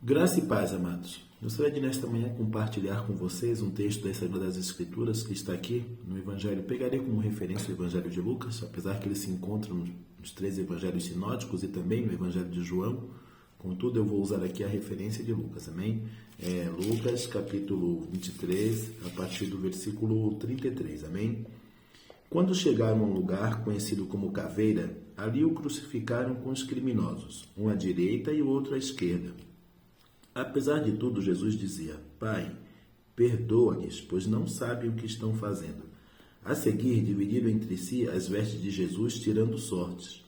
Graça e paz, amados. Gostaria de nesta manhã compartilhar com vocês um texto das Sagradas Escrituras que está aqui no Evangelho. Pegarei como referência o Evangelho de Lucas, apesar que ele se encontra nos três Evangelhos sinóticos e também no Evangelho de João. Contudo, eu vou usar aqui a referência de Lucas, amém? Lucas, capítulo 23, a partir do versículo 33, amém? Quando chegaram a um lugar conhecido como Caveira, ali o crucificaram com os criminosos, um à direita e o outro à esquerda. Apesar de tudo, Jesus dizia: Pai, perdoa-lhes, pois não sabem o que estão fazendo. A seguir, dividiram entre si as vestes de Jesus, tirando sortes.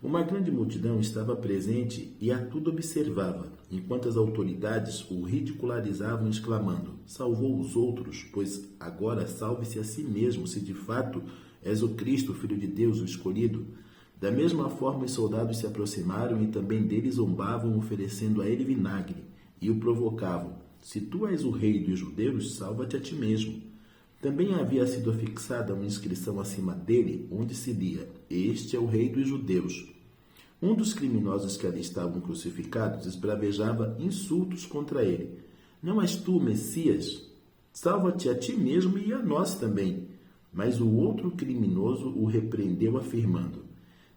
Uma grande multidão estava presente e a tudo observava, enquanto as autoridades o ridicularizavam, exclamando: Salvou os outros, pois agora salve-se a si mesmo, se de fato és o Cristo, o Filho de Deus, o escolhido. Da mesma forma, os soldados se aproximaram e também dele zombavam, oferecendo a ele vinagre, e o provocavam: Se tu és o rei dos judeus, salva-te a ti mesmo. Também havia sido afixada uma inscrição acima dele, onde se lia: Este é o rei dos judeus. Um dos criminosos que ali estavam crucificados esbravejava insultos contra ele: Não és tu o Messias? Salva-te a ti mesmo e a nós também. Mas o outro criminoso o repreendeu, afirmando: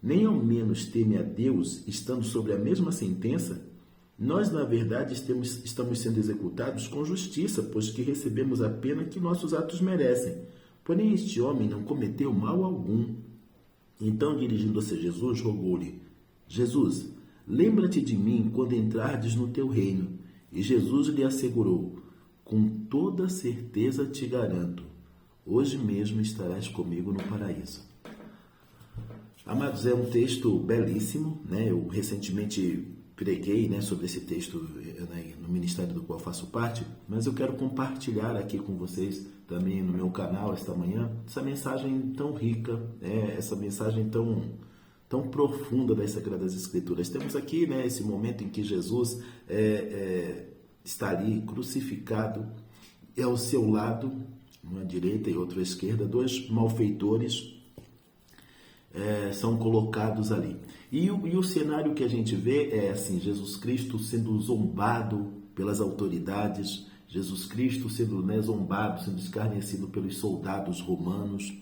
Nem ao menos teme a Deus, estando sobre a mesma sentença? Nós, na verdade, estamos sendo executados com justiça, pois que recebemos a pena que nossos atos merecem. Porém, este homem não cometeu mal algum. Então, dirigindo-se a Jesus, rogou-lhe: Jesus, lembra-te de mim quando entrardes no teu reino. E Jesus lhe assegurou: Com toda certeza te garanto, hoje mesmo estarás comigo no paraíso. Amados, é um texto belíssimo, né? Eu recentemente preguei, sobre esse texto, no ministério do qual faço parte, mas eu quero compartilhar aqui com vocês também no meu canal esta manhã essa mensagem tão rica, essa mensagem tão profunda das Sagradas Escrituras. Temos aqui esse momento em que Jesus está ali crucificado, e ao seu lado, uma à direita e outra à esquerda, dois malfeitores são colocados ali. E o cenário que a gente vê é assim: Jesus Cristo sendo zombado pelas autoridades, Jesus Cristo sendo zombado, sendo escarnecido pelos soldados romanos.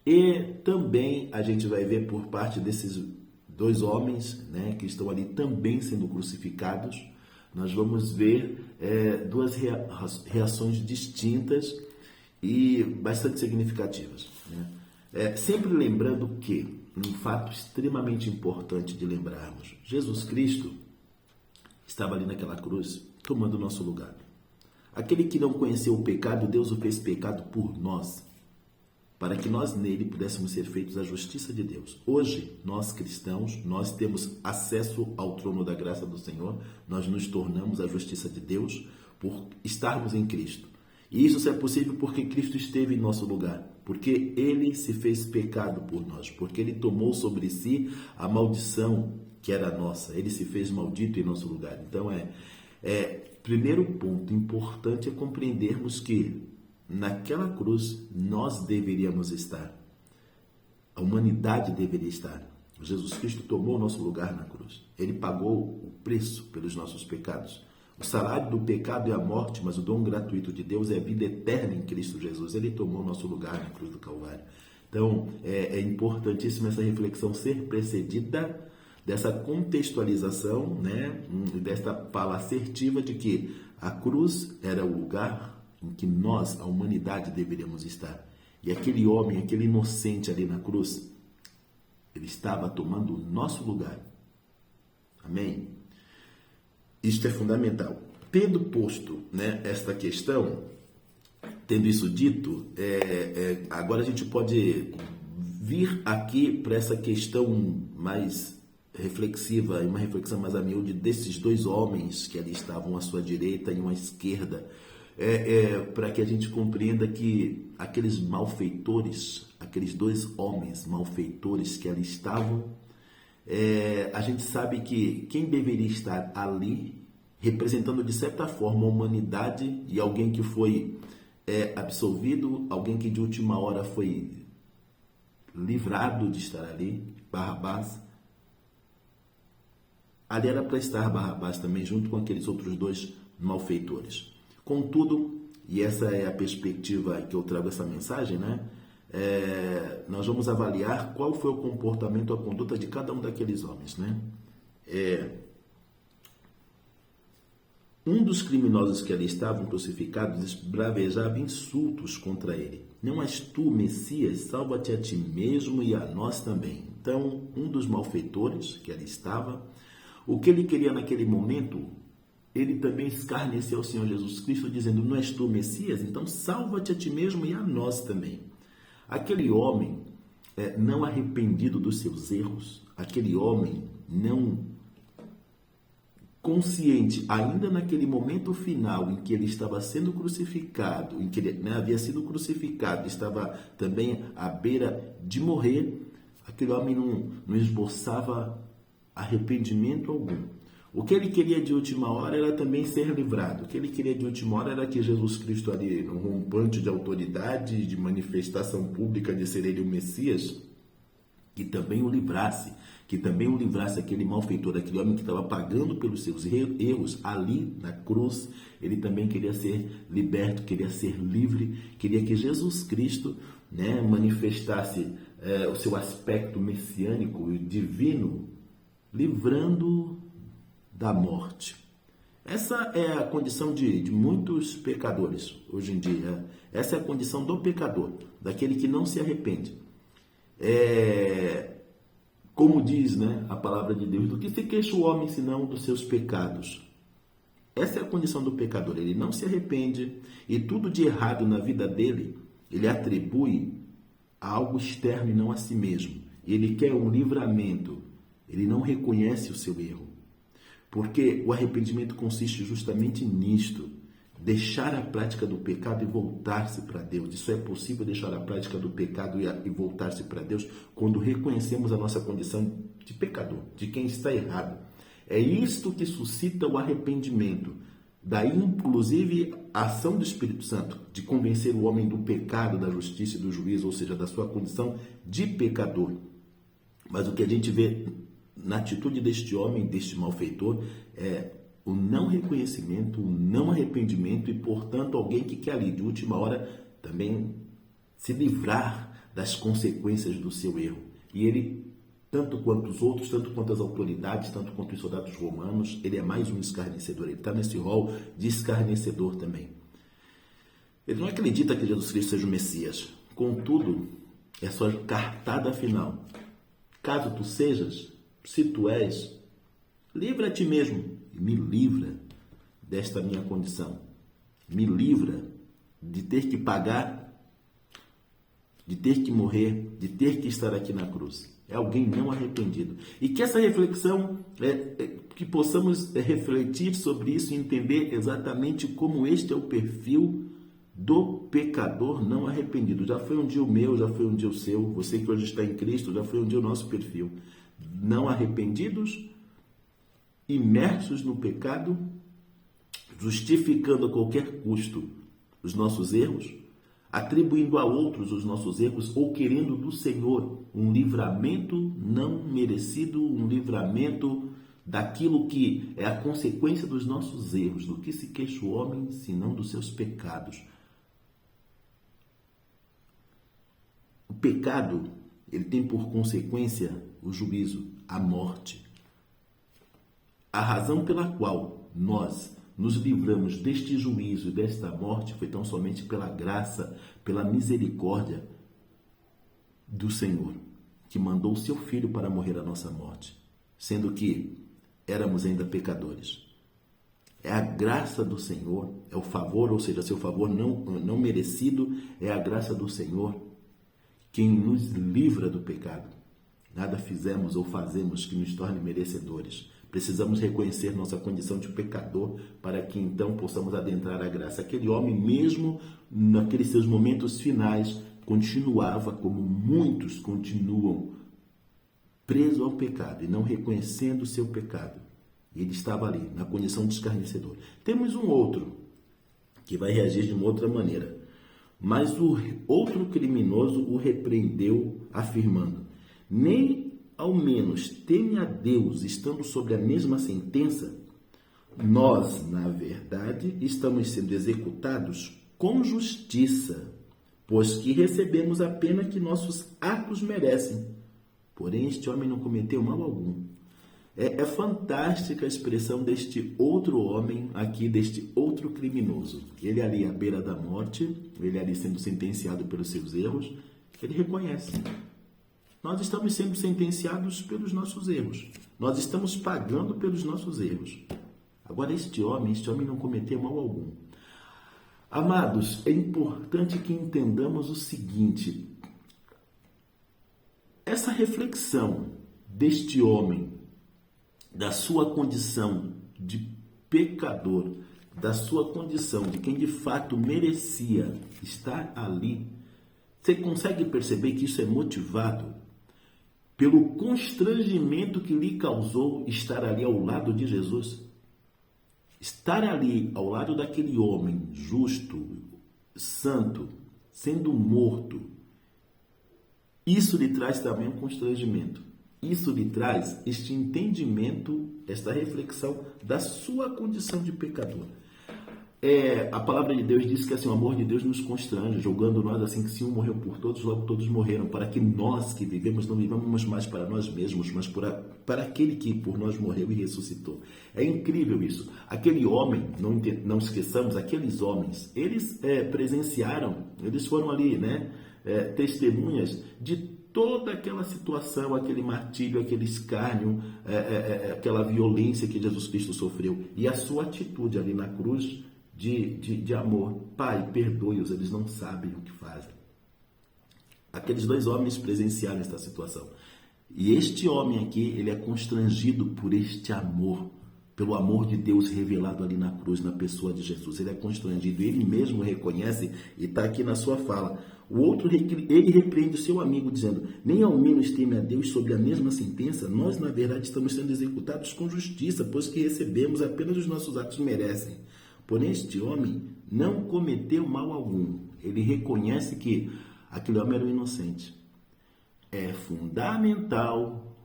E também a gente vai ver por parte desses dois homens que estão ali também sendo crucificados, nós vamos ver duas reações distintas e bastante significativas. Sempre lembrando que, um fato extremamente importante de lembrarmos, Jesus Cristo estava ali naquela cruz, tomando o nosso lugar. Aquele que não conheceu o pecado, Deus o fez pecado por nós, para que nós nele pudéssemos ser feitos a justiça de Deus. Hoje, nós cristãos, nós temos acesso ao trono da graça do Senhor, nós nos tornamos a justiça de Deus por estarmos em Cristo. E isso só é possível porque Cristo esteve em nosso lugar, porque Ele se fez pecado por nós, porque Ele tomou sobre si a maldição que era nossa, Ele se fez maldito em nosso lugar. Então, primeiro ponto importante é compreendermos que naquela cruz nós deveríamos estar, a humanidade deveria estar. Jesus Cristo tomou o nosso lugar na cruz, Ele pagou o preço pelos nossos pecados. O salário do pecado é a morte, mas o dom gratuito de Deus é a vida eterna em Cristo Jesus. Ele tomou o nosso lugar na cruz do Calvário. Então, é importantíssimo essa reflexão ser precedida dessa contextualização, desta fala assertiva de que a cruz era o lugar em que nós, a humanidade, deveríamos estar. E aquele homem, aquele inocente ali na cruz, ele estava tomando o nosso lugar. Amém? Isto é fundamental. Tendo posto esta questão, tendo isso dito, agora a gente pode vir aqui para essa questão mais reflexiva, uma reflexão mais a miúde desses dois homens que ali estavam à sua direita e uma à esquerda, para que a gente compreenda que aqueles malfeitores, aqueles dois homens malfeitores que ali estavam, a gente sabe que quem deveria estar ali, representando de certa forma a humanidade e alguém que foi absolvido, alguém que de última hora foi livrado de estar ali, Barrabás, Ali era para estar Barrabás também, junto com aqueles outros dois malfeitores. Contudo, e essa é a perspectiva que eu trago essa mensagem, né? Nós vamos avaliar qual foi o comportamento, a conduta de cada um daqueles homens, né? Um dos criminosos que ali estavam crucificados esbravejava insultos contra ele. Não és tu, Messias? Salva-te a ti mesmo e a nós também. Então, um dos malfeitores que ali estava, o que ele queria naquele momento, ele também escarneceu o Senhor Jesus Cristo, dizendo, não és tu, Messias? Então, salva-te a ti mesmo e a nós também. Aquele homem não arrependido dos seus erros, aquele homem não consciente, ainda naquele momento final em que ele estava sendo crucificado, em que ele havia sido crucificado, estava também à beira de morrer, aquele homem não esboçava arrependimento algum. O que ele queria de última hora era também ser livrado. O que ele queria de última hora era que Jesus Cristo ali, no rompante de autoridade, de manifestação pública de ser ele o Messias, que também o livrasse, aquele malfeitor, aquele homem que estava pagando pelos seus erros ali na cruz. Ele também queria ser liberto, queria ser livre, queria que Jesus Cristo, né, manifestasse o seu aspecto messiânico e divino, livrando da morte. Essa é a condição de muitos pecadores hoje em dia. Essa é a condição do pecador, daquele que não se arrepende. Como diz, né, a palavra de Deus, do que se queixa o homem senão dos seus pecados? Essa é a condição do pecador. Ele não se arrepende e tudo de errado na vida dele, ele atribui a algo externo e não a si mesmo. Ele quer um livramento. Ele não reconhece o seu erro. Porque o arrependimento consiste justamente nisto, deixar a prática do pecado e voltar-se para Deus. Isso é possível, deixar a prática do pecado e voltar-se para Deus, quando reconhecemos a nossa condição de pecador, de quem está errado. É isto que suscita o arrependimento. Daí, inclusive, a ação do Espírito Santo, de convencer o homem do pecado, da justiça e do juízo, ou seja, da sua condição de pecador. Mas o que a gente vê na atitude deste homem, deste malfeitor, é o não reconhecimento, o não arrependimento e, portanto, alguém que quer ali, de última hora, também se livrar das consequências do seu erro. E ele, tanto quanto os outros, tanto quanto as autoridades, tanto quanto os soldados romanos, ele é mais um escarnecedor. Ele está nesse rol de escarnecedor também. Ele não acredita que Jesus Cristo seja o Messias. Contudo, é sua cartada final. Caso tu sejas, se tu és, livra a ti mesmo e me livra desta minha condição. Me livra de ter que pagar, de ter que morrer, de ter que estar aqui na cruz. É alguém não arrependido. E que essa reflexão, que possamos refletir sobre isso e entender exatamente como este é o perfil do pecador não arrependido. Já foi um dia o meu, já foi um dia o seu, você que hoje está em Cristo, já foi um dia o nosso perfil. Não arrependidos, imersos no pecado, justificando a qualquer custo os nossos erros, atribuindo a outros os nossos erros ou querendo do Senhor um livramento não merecido, um livramento daquilo que é a consequência dos nossos erros, do que se queixa o homem, senão dos seus pecados. O pecado, ele tem por consequência o juízo, a morte. A razão pela qual nós nos livramos deste juízo e desta morte foi tão somente pela graça, pela misericórdia do Senhor, que mandou o seu Filho para morrer a nossa morte, sendo que éramos ainda pecadores. É a graça do Senhor, é o favor, ou seja, seu favor não merecido, é a graça do Senhor quem nos livra do pecado. Nada fizemos ou fazemos que nos torne merecedores. Precisamos reconhecer nossa condição de pecador para que então possamos adentrar a graça. Aquele homem, mesmo naqueles seus momentos finais, continuava, como muitos continuam, preso ao pecado e não reconhecendo o seu pecado. Ele estava ali, na condição de escarnecedor. Temos um outro que vai reagir de uma outra maneira. Mas o outro criminoso o repreendeu, afirmando: nem ao menos teme a Deus estando sobre a mesma sentença, nós, na verdade, estamos sendo executados com justiça, pois que recebemos a pena que nossos atos merecem. Porém, este homem não cometeu mal algum. É fantástica a expressão deste outro homem aqui, deste outro criminoso. Ele ali à beira da morte, ele ali sendo sentenciado pelos seus erros, ele reconhece. Nós estamos sendo sentenciados pelos nossos erros. Nós estamos pagando pelos nossos erros. Agora, este homem não cometeu mal algum. Amados, é importante que entendamos o seguinte. Essa reflexão deste homem, da sua condição de pecador, da sua condição de quem de fato merecia estar ali, você consegue perceber que isso é motivado pelo constrangimento que lhe causou estar ali ao lado de Jesus? Estar ali ao lado daquele homem justo, santo, sendo morto, isso lhe traz também um constrangimento. Isso lhe traz este entendimento, esta reflexão da sua condição de pecador. A palavra de Deus diz que assim, o amor de Deus nos constrange, julgando nós assim que se um morreu por todos, logo todos morreram, para que nós que vivemos não vivamos mais para nós mesmos, mas para aquele que por nós morreu e ressuscitou. É incrível isso. Aquele homem, não esqueçamos, aqueles homens, eles presenciaram, eles foram ali, testemunhas de toda aquela situação, aquele martírio, aquele escárnio, aquela violência que Jesus Cristo sofreu. E a sua atitude ali na cruz de amor. Pai, perdoe-os, eles não sabem o que fazem. Aqueles dois homens presenciaram esta situação. E este homem aqui, ele é constrangido por este amor, pelo amor de Deus revelado ali na cruz, na pessoa de Jesus. Ele é constrangido, ele mesmo reconhece e está aqui na sua fala. O outro, ele repreende o seu amigo, dizendo, nem ao menos teme a Deus sob a mesma sentença, nós, na verdade, estamos sendo executados com justiça, pois que recebemos apenas os nossos atos merecem. Porém, este homem não cometeu mal algum. Ele reconhece que aquele homem era um inocente. É fundamental,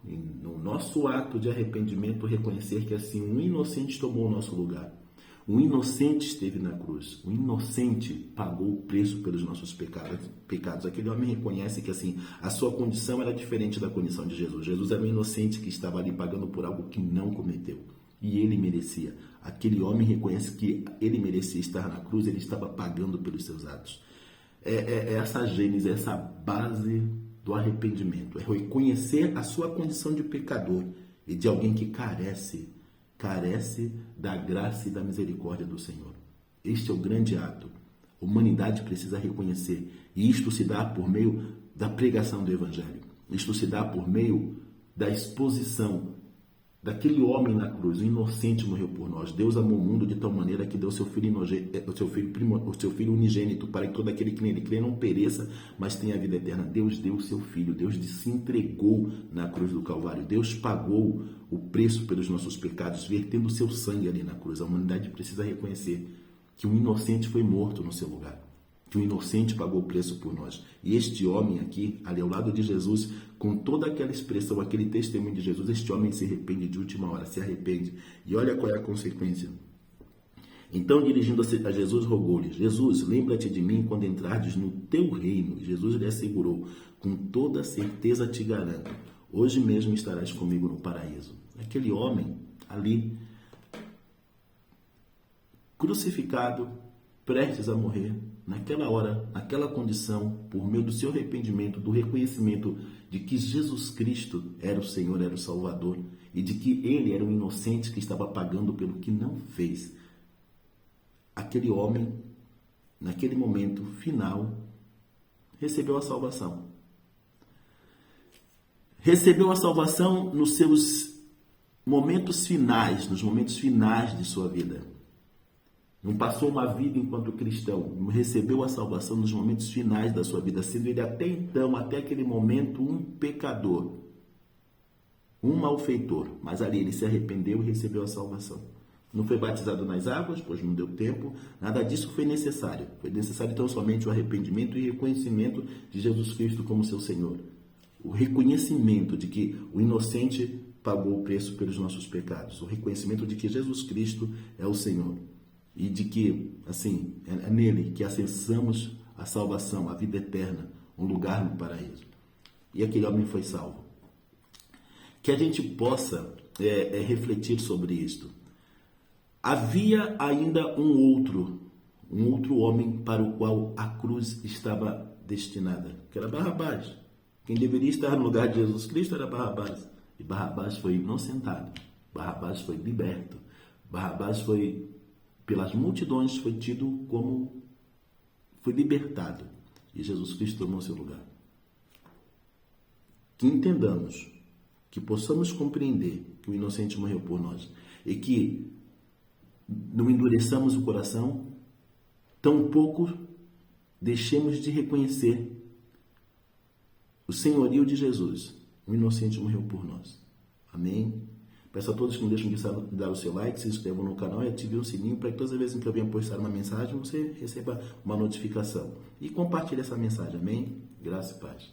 no nosso ato de arrependimento, reconhecer que assim um inocente tomou o nosso lugar. Um inocente esteve na cruz. Um inocente pagou o preço pelos nossos pecados. Aquele homem reconhece que assim a sua condição era diferente da condição de Jesus. Jesus era um inocente que estava ali pagando por algo que não cometeu. E ele merecia. Aquele homem reconhece que ele merecia estar na cruz, ele estava pagando pelos seus atos. Essa gênese, essa base do arrependimento. É reconhecer a sua condição de pecador e de alguém que carece da graça e da misericórdia do Senhor. Este é o grande ato. A humanidade precisa reconhecer. E isto se dá por meio da pregação do Evangelho. Isto se dá por meio da exposição daquele homem na cruz. O inocente morreu por nós. Deus amou o mundo de tal maneira que deu o seu filho unigênito para que todo aquele que nele crê não pereça, mas tenha a vida eterna. Deus deu o seu filho. Deus se entregou na cruz do Calvário. Deus pagou o preço pelos nossos pecados, vertendo o seu sangue ali na cruz. A humanidade precisa reconhecer que um inocente foi morto no seu lugar, que o inocente pagou o preço por nós. E este homem aqui, ali ao lado de Jesus, com toda aquela expressão, aquele testemunho de Jesus, este homem se arrepende de última hora, se arrepende. E olha qual é a consequência. Então, dirigindo-se a Jesus, rogou-lhe, Jesus, lembra-te de mim quando entrares no teu reino. Jesus lhe assegurou, com toda certeza te garanto, hoje mesmo estarás comigo no paraíso. Aquele homem ali, crucificado, prestes a morrer, naquela hora, naquela condição, por meio do seu arrependimento, do reconhecimento de que Jesus Cristo era o Senhor, era o Salvador, e de que ele era um inocente que estava pagando pelo que não fez. Aquele homem, naquele momento final, recebeu a salvação. Recebeu a salvação nos seus momentos finais, nos momentos finais de sua vida. Não passou uma vida enquanto cristão, recebeu a salvação nos momentos finais da sua vida, sendo ele até então, até aquele momento, um pecador, um malfeitor. Mas ali ele se arrependeu e recebeu a salvação. Não foi batizado nas águas, pois não deu tempo, nada disso foi necessário. Foi necessário então somente o arrependimento e reconhecimento de Jesus Cristo como seu Senhor. o reconhecimento de que o inocente pagou o preço pelos nossos pecados, o reconhecimento de que Jesus Cristo é o Senhor e de que, assim, é nele que acessamos a salvação, a vida eterna, um lugar no paraíso. E aquele homem foi salvo. Que a gente possa refletir sobre isto. Havia ainda um outro homem para o qual a cruz estava destinada, que era Barrabás. Quem deveria estar no lugar de Jesus Cristo era Barrabás. E Barrabás foi inocentado. Barrabás foi liberto. Barrabás foi, pelas multidões, foi tido como... foi libertado. E Jesus Cristo tomou seu lugar. Que entendamos, que possamos compreender que o inocente morreu por nós. E que não endureçamos o coração, tampouco deixemos de reconhecer o senhorio de Jesus. O inocente morreu por nós. Amém? Peço a todos que não deixem de dar o seu like, se inscrevam no canal e ativem o sininho para que todas as vezes que eu venha postar uma mensagem, você receba uma notificação. E compartilhe essa mensagem. Amém? Graça e paz.